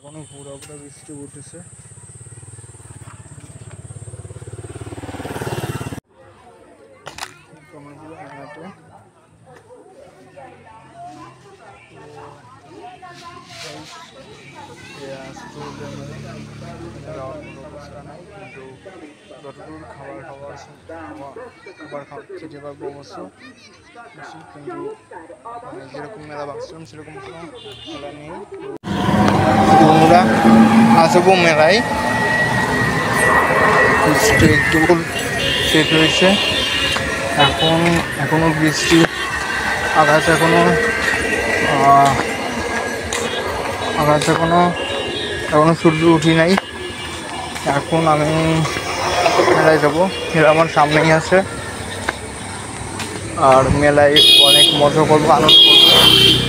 এখনো পুরো বৃষ্টি উঠেছে। অবস্থা নাই, কিন্তু যতদূর খাবার খেতে পারবো অবশ্য, কিন্তু মানে যেরকম মেলা ভাবছিলাম সেরকম কোনো মেলা নেই। বন্ধুরা আসবো মেলায়, একটু সেট হয়েছে। এখনো বৃষ্টি, আকাশ এখনো সূর্য উঠি নাই। এখন আমি মেলায় যাবো, মেলা আমার সামনেই আছে, আর মেলায় অনেক মজা করবো, আনন্দ করবো।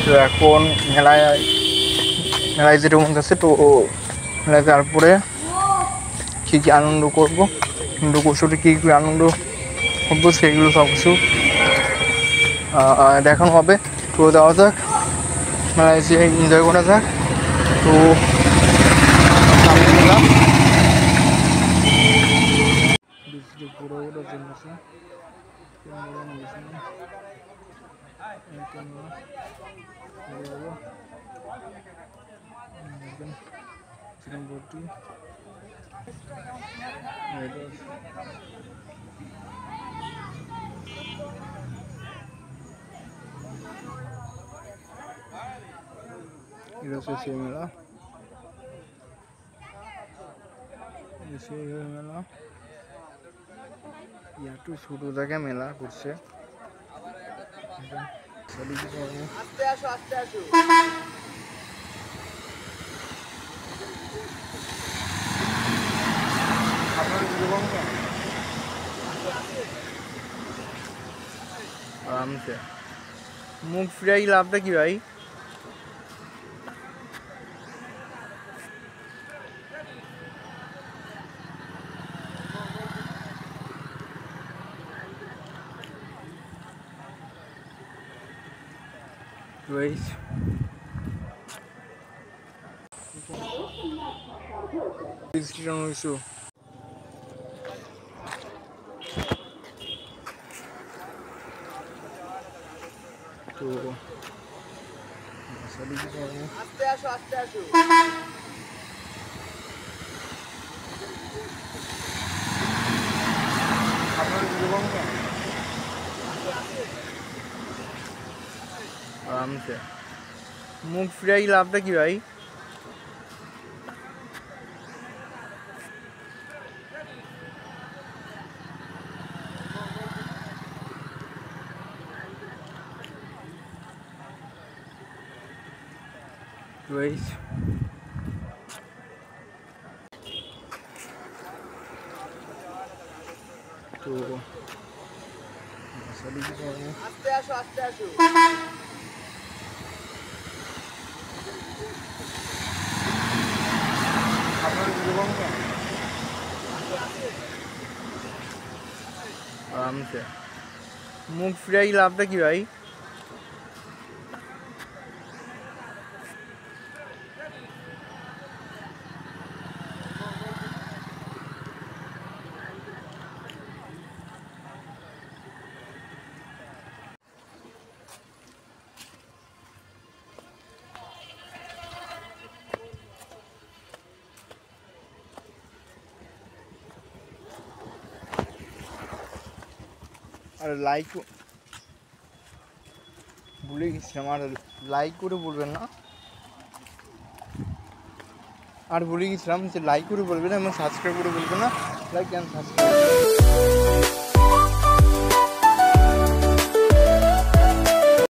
তো এখন মেলায় যেটা মনে আছে, তো মেলায় তারপরে কী কী আনন্দ করবো, কিন্তু কৌশলে কী কী আনন্দ করবো সেগুলো সব কিছু দেখানো হবে। তো দেওয়া যাক, মেলায় এসে এনজয় করা যাক। তো সামনে মেলা, বৃষ্টি পুরো জমেছে। চিকেন বটি এটা হচ্ছে সেই মেলা, মেলা একটু ছোট জায়গায় মেলা করছে। আরামসে মুখ ফিরাই লাভটা কি ভাই? তো আস্তে আসো। আরামসে মুখ ফিরাই লাভটা কি ভাই? তো আস্তে আসো। আরামসে মুখ ফিরাই লাভটা কি ভাই? আর লাইক ভুলে গেছিলাম, আর লাইক করে বলবেন না, আর ভুলে গেছিলাম যে লাইক করে বলবেন এবং সাবস্ক্রাইব করে বলবেন না, লাইক অ্যান্ড সাবস্ক্রাইব।